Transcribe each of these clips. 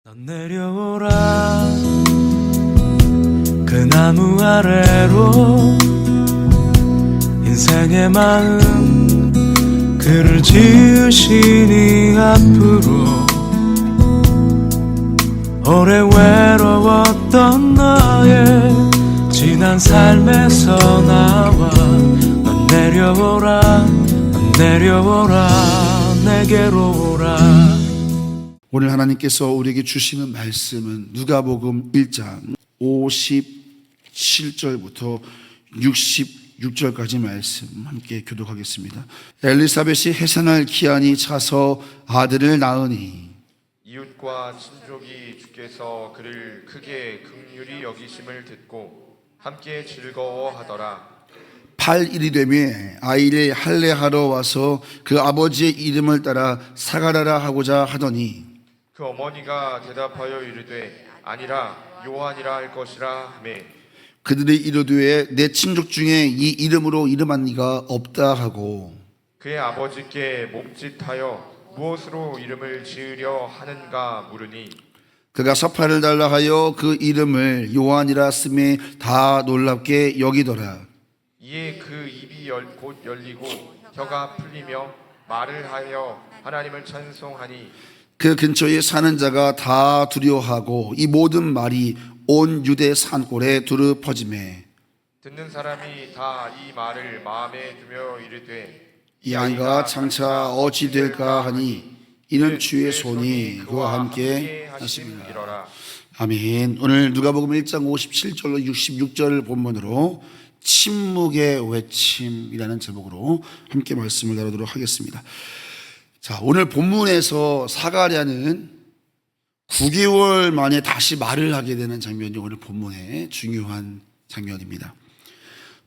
넌 내려오라 그 나무 아래로 인생의 마음 그를 지으시니 앞으로 오래 외로웠던 너의 지난 삶에서 나와 넌 내려오라 넌 내려오라 내게로 오라. 오늘 하나님께서 우리에게 주시는 말씀은 누가복음 1장 57절부터 66절까지 말씀 함께 교독하겠습니다. 엘리사벳이 해산할 기한이 차서 아들을 낳으니 이웃과 친족이 주께서 그를 크게 긍휼히 여기심을 듣고 함께 즐거워하더라. 8일이 되매 아이를 할례하러 와서 그 아버지의 이름을 따라 사가라라 하고자 하더니 그 어머니가 대답하여 이르되 아니라 요한이라 할 것이라 하매 그들이 이르되 내 친족 중에 이 이름으로 이름한 이가 없다 하고 그의 아버지께 몸짓하여 무엇으로 이름을 지으려 하는가 물으니 그가 서파를 달라 하여 그 이름을 요한이라 쓰매 다 놀랍게 여기더라. 이에 그 입이 곧 열리고 혀가 풀리며 말을 하여 하나님을 찬송하니 그 근처에 사는 자가 다 두려워하고 이 모든 말이 온 유대 산골에 두루 퍼지매 듣는 사람이 다 이 말을 마음에 두며 이르되 이 아이가 장차 어찌 될까 하니 이는 주의 손이 그와 함께 하심이라. 아멘. 오늘 누가복음 1장 57절로 66절 본문으로 침묵의 외침이라는 제목으로 함께 말씀을 나누도록 하겠습니다. 자, 오늘 본문에서 사가랴는 9개월 만에 다시 말을 하게 되는 장면이 오늘 본문의 중요한 장면입니다.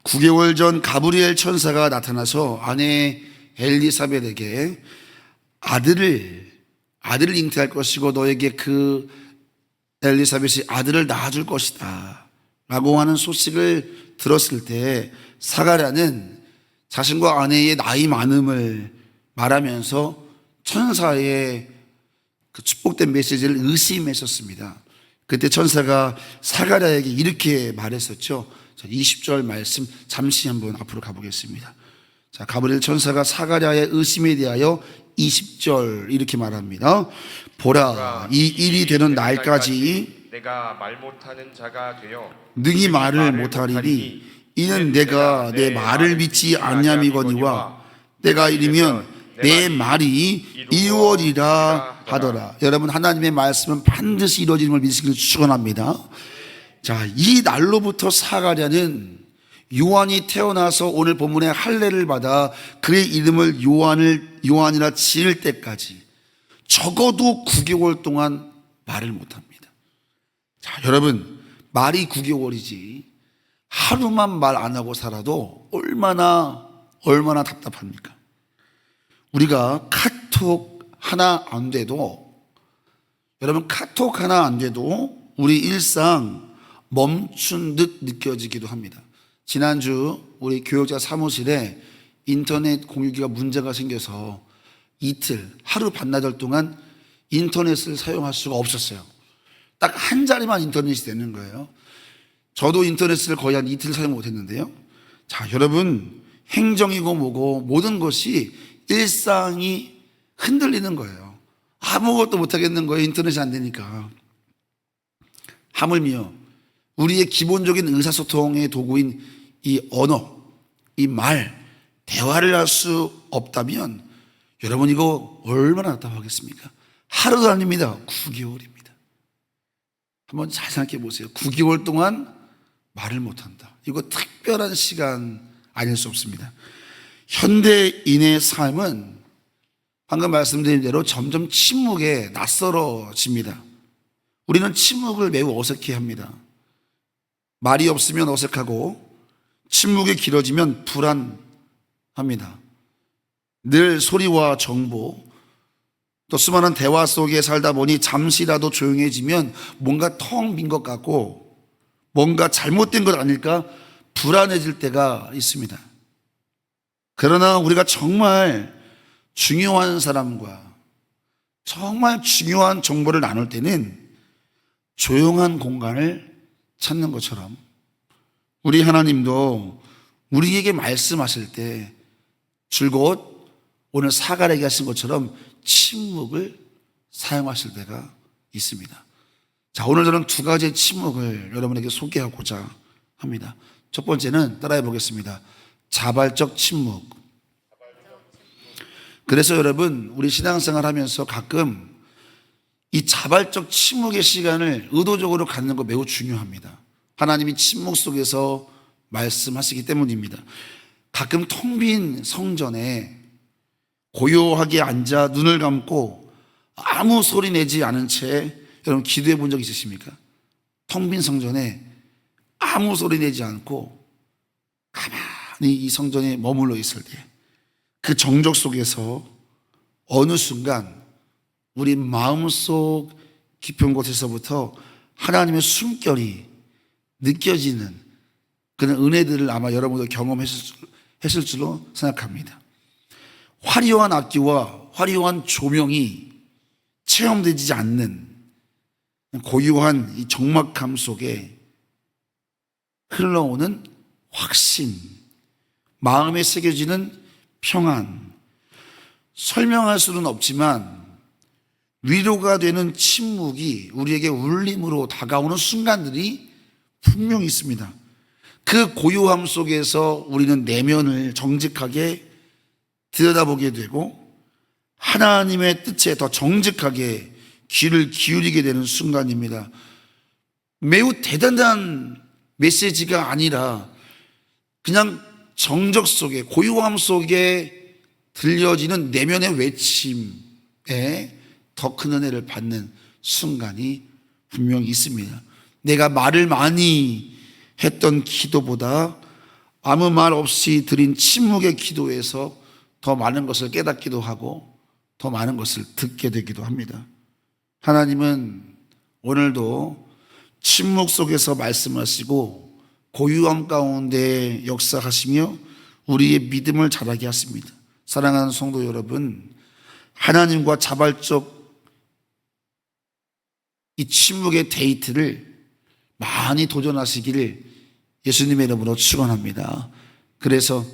9개월 전 가브리엘 천사가 나타나서 아내 엘리사벳에게 아들을 잉태할 것이고 너에게 그 엘리사벳이 아들을 낳아줄 것이다 라고 하는 소식을 들었을 때 사가랴는 자신과 아내의 나이 많음을 말하면서 천사의 그 축복된 메시지를 의심했었습니다. 그때 천사가 사가랴에게 이렇게 말했었죠. 20절 말씀 잠시 한번 앞으로 가보겠습니다. 자, 가브리엘 천사가 사가랴의 의심에 대하여 20절 이렇게 말합니다. 보라, 이 일이 되는 날까지 내가 말 못하는 자가 되어 능히 말을 못하리니 이는 내가 내 말을 믿지 않냐미거니와 때가 이르면 내 말이 이루어지리라 하더라. 여러분, 하나님의 말씀은 반드시 이루어지는 걸 믿으시길 축원합니다. 자, 이 날로부터 사가랴는 요한이 태어나서 오늘 본문의 할례를 받아 그의 이름을 요한이라 지을 때까지 적어도 9개월 동안 말을 못합니다. 자, 여러분, 말이 9개월이지 하루만 말 안 하고 살아도 얼마나 답답합니까? 우리가 카톡 하나 안 돼도, 여러분, 카톡 하나 안 돼도 우리 일상 멈춘 듯 느껴지기도 합니다. 지난주 우리 교역자 사무실에 인터넷 공유기가 문제가 생겨서 하루 반나절 동안 인터넷을 사용할 수가 없었어요. 딱 한 자리만 인터넷이 되는 거예요. 저도 인터넷을 거의 한 이틀 사용 못했는데요. 자, 여러분, 행정이고 뭐고 모든 것이 일상이 흔들리는 거예요. 아무것도 못하겠는 거예요. 인터넷이 안 되니까. 하물며 우리의 기본적인 의사소통의 도구인 이 언어, 이 말, 대화를 할 수 없다면 여러분, 이거 얼마나 답답하겠습니까? 하루도 아닙니다. 9개월입니다. 한번 잘 생각해 보세요. 9개월 동안 말을 못한다. 이거 특별한 시간 아닐 수 없습니다. 현대인의 삶은 방금 말씀드린 대로 점점 침묵에 낯설어집니다. 우리는 침묵을 매우 어색해합니다. 말이 없으면 어색하고 침묵이 길어지면 불안합니다. 늘 소리와 정보, 또 수많은 대화 속에 살다 보니 잠시라도 조용해지면 뭔가 텅 빈 것 같고 뭔가 잘못된 것 아닐까 불안해질 때가 있습니다. 그러나 우리가 정말 중요한 사람과 정말 중요한 정보를 나눌 때는 조용한 공간을 찾는 것처럼 우리 하나님도 우리에게 말씀하실 때 줄곧 오늘 사가랴에게 하신 것처럼 침묵을 사용하실 때가 있습니다. 자, 오늘 저는 두 가지의 침묵을 여러분에게 소개하고자 합니다. 첫 번째는 따라해 보겠습니다. 자발적 침묵. 그래서 여러분, 우리 신앙생활 하면서 가끔 이 자발적 침묵의 시간을 의도적으로 갖는 거 매우 중요합니다. 하나님이 침묵 속에서 말씀하시기 때문입니다. 가끔 텅 빈 성전에 고요하게 앉아 눈을 감고 아무 소리 내지 않은 채 여러분 기도해 본 적 있으십니까? 텅 빈 성전에 아무 소리 내지 않고 가만히 이 성전에 머물러 있을 때 그 정적 속에서 어느 순간 우리 마음속 깊은 곳에서부터 하나님의 숨결이 느껴지는 그런 은혜들을 아마 여러분도 경험했을 줄로 생각합니다. 화려한 악기와 화려한 조명이 체험되지 않는 고요한 이 적막함 속에 흘러오는 확신, 마음에 새겨지는 평안, 설명할 수는 없지만 위로가 되는 침묵이 우리에게 울림으로 다가오는 순간들이 분명히 있습니다. 그 고요함 속에서 우리는 내면을 정직하게 들여다보게 되고 하나님의 뜻에 더 정직하게 귀를 기울이게 되는 순간입니다. 매우 대단한 메시지가 아니라 그냥 정적 속에 고요함 속에 들려지는 내면의 외침에 더 큰 은혜를 받는 순간이 분명히 있습니다. 내가 말을 많이 했던 기도보다 아무 말 없이 드린 침묵의 기도에서 더 많은 것을 깨닫기도 하고 더 많은 것을 듣게 되기도 합니다. 하나님은 오늘도 침묵 속에서 말씀하시고 고요함 가운데 역사하시며 우리의 믿음을 자라게 하십니다. 사랑하는 성도 여러분, 하나님과 자발적 이 침묵의 데이트를 많이 도전하시기를 예수님의 이름으로 축원합니다. 그래서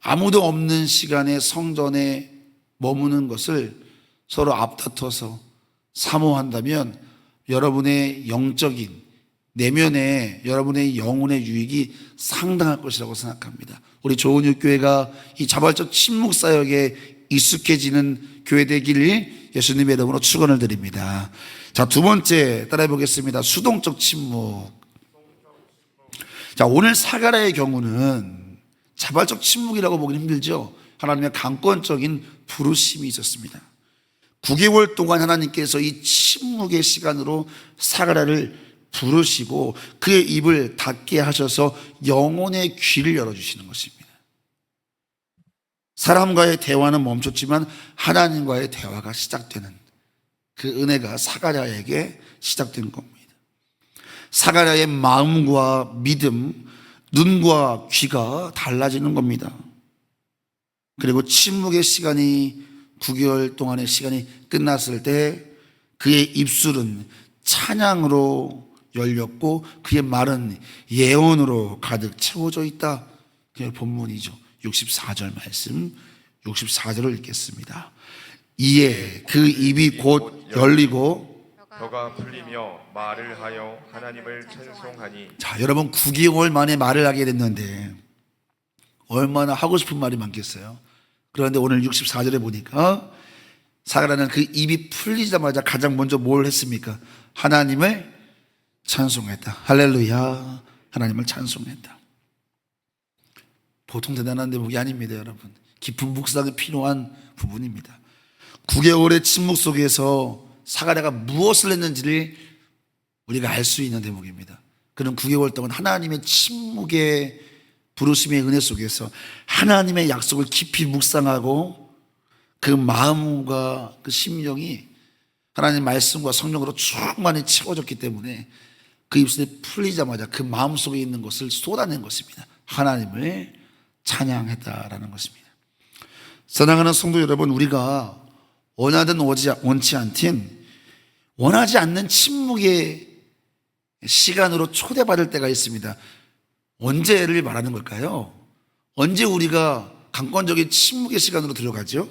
아무도 없는 시간에 성전에 머무는 것을 서로 앞다퉈서 사모한다면 여러분의 영적인 내면에 여러분의 영혼의 유익이 상당할 것이라고 생각합니다. 우리 조은육교회가 이 자발적 침묵 사역에 익숙해지는 교회 되기를 예수님의 이름으로 축원을 드립니다. 자, 두 번째 따라해 보겠습니다. 수동적 침묵. 자, 오늘 사가랴의 경우는 자발적 침묵이라고 보기는 힘들죠. 하나님의 강권적인 부르심이 있었습니다. 9개월 동안 하나님께서 이 침묵의 시간으로 사가랴를 부르시고 그의 입을 닫게 하셔서 영혼의 귀를 열어주시는 것입니다. 사람과의 대화는 멈췄지만 하나님과의 대화가 시작되는 그 은혜가 사가랴에게 시작된 겁니다. 사가랴의 마음과 믿음, 눈과 귀가 달라지는 겁니다. 그리고 침묵의 시간이 9개월 동안의 시간이 끝났을 때 그의 입술은 찬양으로 열렸고 그의 말은 예언으로 가득 채워져 있다. 그게 본문이죠. 64절 말씀, 64절을 읽겠습니다. 이에 그 입이 곧 열리고 혀가 풀리며 말을 하여 하나님을 찬송하니. 자, 여러분 9개월 만에 말을 하게 됐는데 얼마나 하고 싶은 말이 많겠어요. 그런데 오늘 64절에 보니까 사가랴는 그 입이 풀리자마자 가장 먼저 뭘 했습니까? 하나님을 찬송했다. 할렐루야. 하나님을 찬송했다. 보통 대단한 대목이 아닙니다, 여러분. 깊은 묵상이 필요한 부분입니다. 9개월의 침묵 속에서 사가랴가 무엇을 했는지를 우리가 알 수 있는 대목입니다. 그는 9개월 동안 하나님의 침묵의 부르심의 은혜 속에서 하나님의 약속을 깊이 묵상하고 그 마음과 그 심령이 하나님 말씀과 성령으로 충만히 채워졌기 때문에 그 입술이 풀리자마자 그 마음속에 있는 것을 쏟아낸 것입니다. 하나님을 찬양했다라는 것입니다. 사랑하는 성도 여러분, 우리가 원하든 원치 않든 원하지 않는 침묵의 시간으로 초대받을 때가 있습니다. 언제를 말하는 걸까요? 언제 우리가 강권적인 침묵의 시간으로 들어가죠?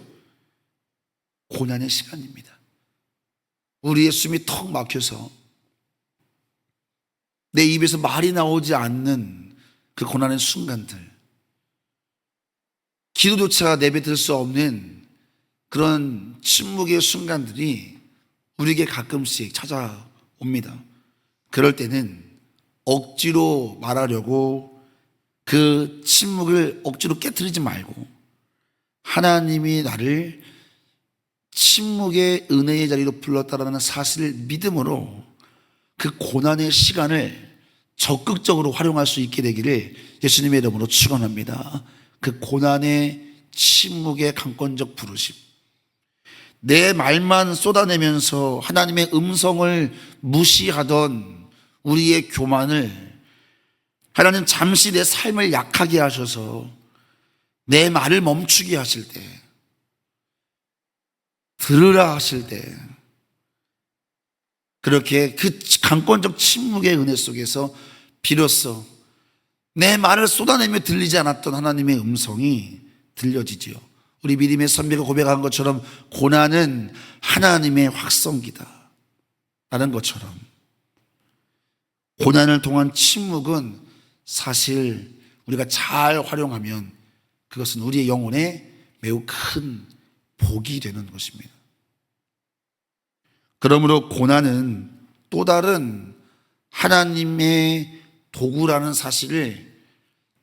고난의 시간입니다. 우리의 숨이 턱 막혀서 내 입에서 말이 나오지 않는 그 고난의 순간들, 기도조차 내뱉을 수 없는 그런 침묵의 순간들이 우리에게 가끔씩 찾아옵니다. 그럴 때는 억지로 말하려고 그 침묵을 억지로 깨트리지 말고 하나님이 나를 침묵의 은혜의 자리로 불렀다라는 사실을 믿음으로 그 고난의 시간을 적극적으로 활용할 수 있게 되기를 예수님의 이름으로 축원합니다. 그 고난의 침묵의 강권적 부르심, 내 말만 쏟아내면서 하나님의 음성을 무시하던 우리의 교만을 하나님 잠시 내 삶을 약하게 하셔서 내 말을 멈추게 하실 때, 들으라 하실 때, 그렇게 그 강권적 침묵의 은혜 속에서 비로소 내 말을 쏟아내며 들리지 않았던 하나님의 음성이 들려지지요. 우리 믿음의 선배가 고백한 것처럼 고난은 하나님의 확성기다 라는 것처럼 고난을 통한 침묵은 사실 우리가 잘 활용하면 그것은 우리의 영혼에 매우 큰 복이 되는 것입니다. 그러므로 고난은 또 다른 하나님의 도구라는 사실을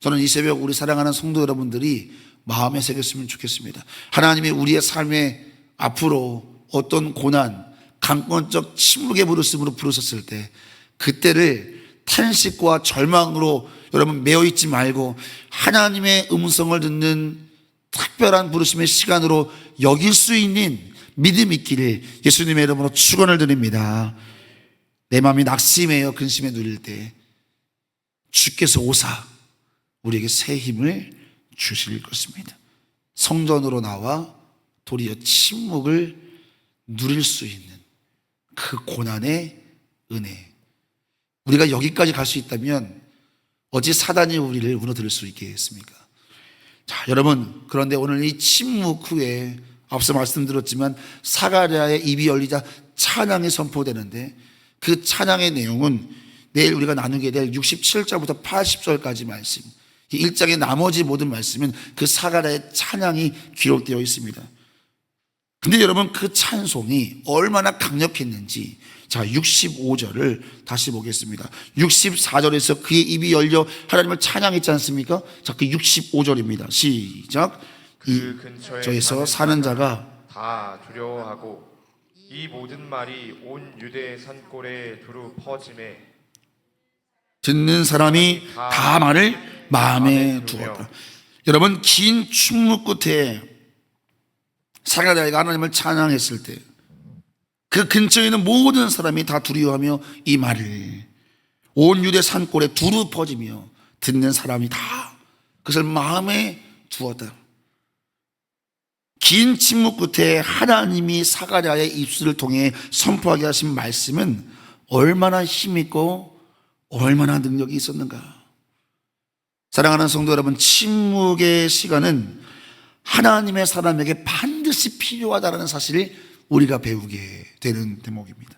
저는 이 새벽 우리 사랑하는 성도 여러분들이 마음에 새겼으면 좋겠습니다. 하나님이 우리의 삶에 앞으로 어떤 고난, 강권적 침묵의 부르심으로 부르셨을 때 그때를 탄식과 절망으로 여러분 매여 있지 말고 하나님의 음성을 듣는 특별한 부르심의 시간으로 여길 수 있는 믿음 있기를 예수님의 이름으로 축원을 드립니다. 내 마음이 낙심해요 근심에 누릴 때 주께서 오사 우리에게 새 힘을 주실 것입니다. 성전으로 나와 도리어 침묵을 누릴 수 있는 그 고난의 은혜, 우리가 여기까지 갈 수 있다면 어찌 사단이 우리를 무너뜨릴 수 있겠습니까? 자, 여러분, 그런데 오늘 이 침묵 후에 앞서 말씀드렸지만 사가랴의 입이 열리자 찬양이 선포되는데 그 찬양의 내용은 내일 우리가 나누게 될 67절부터 80절까지 말씀, 1장의 나머지 모든 말씀은 그 사가랴의 찬양이 기록되어 있습니다. 근데 여러분, 그 찬송이 얼마나 강력했는지 자 65절을 다시 보겠습니다. 64절에서 그의 입이 열려 하나님을 찬양했지 않습니까? 자, 그 65절입니다. 시작. 그 근처에 저에서 사는 자가 다 두려워하고 이 모든 말이 온 유대 산골에 두루 퍼짐에 듣는 사람이 다 말을 마음에 두었다. 여러분, 긴 충무 끝에 사가랴가 하나님을 찬양했을 때 그 근처에 있는 모든 사람이 다 두려워하며 이 말을 온 유대 산골에 두루 퍼지며 듣는 사람이 다 그것을 마음에 두었다. 긴 침묵 끝에 하나님이 사가랴의 입술을 통해 선포하게 하신 말씀은 얼마나 힘있고 얼마나 능력이 있었는가. 사랑하는 성도 여러분, 침묵의 시간은 하나님의 사람에게 반드시 필요하다는 사실을 우리가 배우게 되는 대목입니다.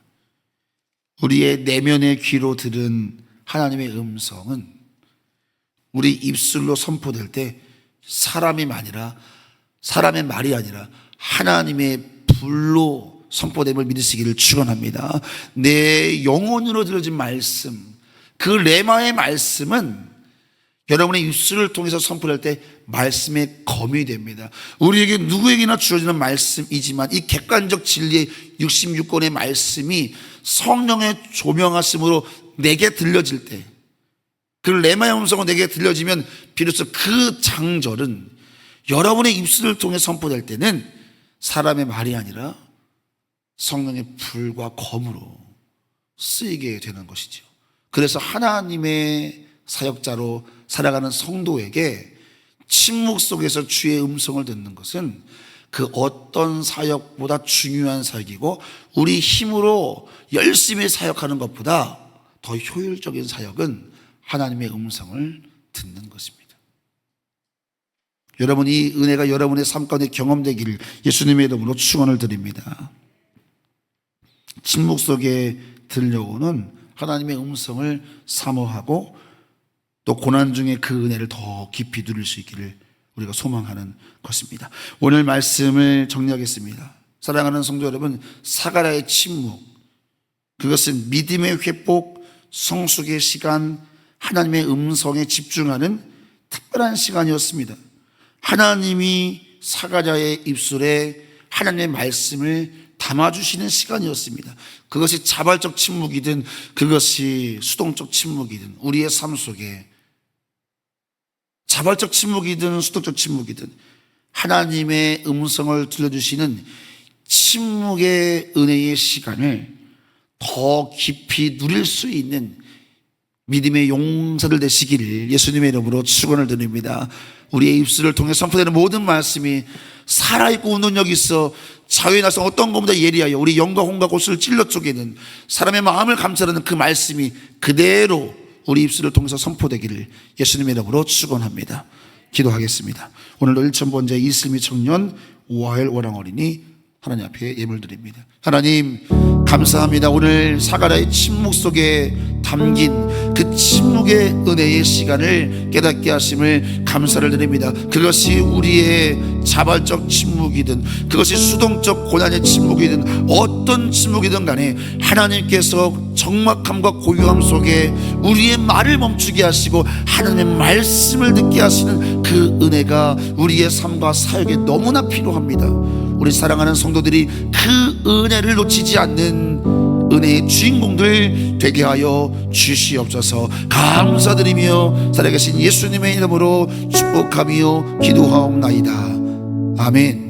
우리의 내면의 귀로 들은 하나님의 음성은 우리 입술로 선포될 때 사람의 말이 아니라 하나님의 불로 선포됨을 믿으시기를 축원합니다. 내 영혼으로 들어진 말씀, 그 레마의 말씀은 여러분의 입술을 통해서 선포할 때 말씀의 검이 됩니다. 우리에게 누구에게나 주어지는 말씀이지만 이 객관적 진리의 66권의 말씀이 성령의 조명하심으로 내게 들려질 때, 그 레마의 음성은 내게 들려지면 비로소 그 장절은 여러분의 입술을 통해 선포될 때는 사람의 말이 아니라 성령의 불과 검으로 쓰이게 되는 것이죠. 그래서 하나님의 사역자로 살아가는 성도에게 침묵 속에서 주의 음성을 듣는 것은 그 어떤 사역보다 중요한 사역이고 우리 힘으로 열심히 사역하는 것보다 더 효율적인 사역은 하나님의 음성을 듣는 것입니다. 여러분, 이 은혜가 여러분의 삶 가운데 경험되기를 예수님의 이름으로 축원을 드립니다. 침묵 속에 들려오는 하나님의 음성을 사모하고 또 고난 중에 그 은혜를 더 깊이 누릴 수 있기를 우리가 소망하는 것입니다. 오늘 말씀을 정리하겠습니다. 사랑하는 성도 여러분, 사가랴의 침묵, 그것은 믿음의 회복, 성숙의 시간, 하나님의 음성에 집중하는 특별한 시간이었습니다. 하나님이 사가랴의 입술에 하나님의 말씀을 담아주시는 시간이었습니다. 그것이 자발적 침묵이든 그것이 수동적 침묵이든 우리의 삶 속에 자발적 침묵이든 수동적 침묵이든 하나님의 음성을 들려주시는 침묵의 은혜의 시간을 더 깊이 누릴 수 있는 믿음의 용사들 되시기를 예수님의 이름으로 축원을 드립니다. 우리의 입술을 통해 선포되는 모든 말씀이 살아있고 웃는 여기 있어 자유의 날성 어떤 것보다 예리하여 우리 영과 혼과 고수를 찔러 쪼개는 사람의 마음을 감찰하는 그 말씀이 그대로 우리 입술을 통해서 선포되기를 예수님의 이름으로 축원합니다. 기도하겠습니다. 오늘도 1000번째 이슬미 청년 오하엘 원앙어린이 하나님 앞에 예물 드립니다. 하나님 감사합니다. 오늘 사가랴의 침묵 속에 담긴 그 침묵의 은혜의 시간을 깨닫게 하심을 감사를 드립니다. 그것이 우리의 자발적 침묵이든 그것이 수동적 고난의 침묵이든 어떤 침묵이든 간에 하나님께서 적막함과 고요함 속에 우리의 말을 멈추게 하시고 하나님의 말씀을 듣게 하시는 그 은혜가 우리의 삶과 사역에 너무나 필요합니다. 우리 사랑하는 성도들이 그 은혜를 놓치지 않는 은혜의 주인공들 되게 하여 주시옵소서. 감사드리며 살아계신 예수님의 이름으로 축복하며 기도하옵나이다. 아멘.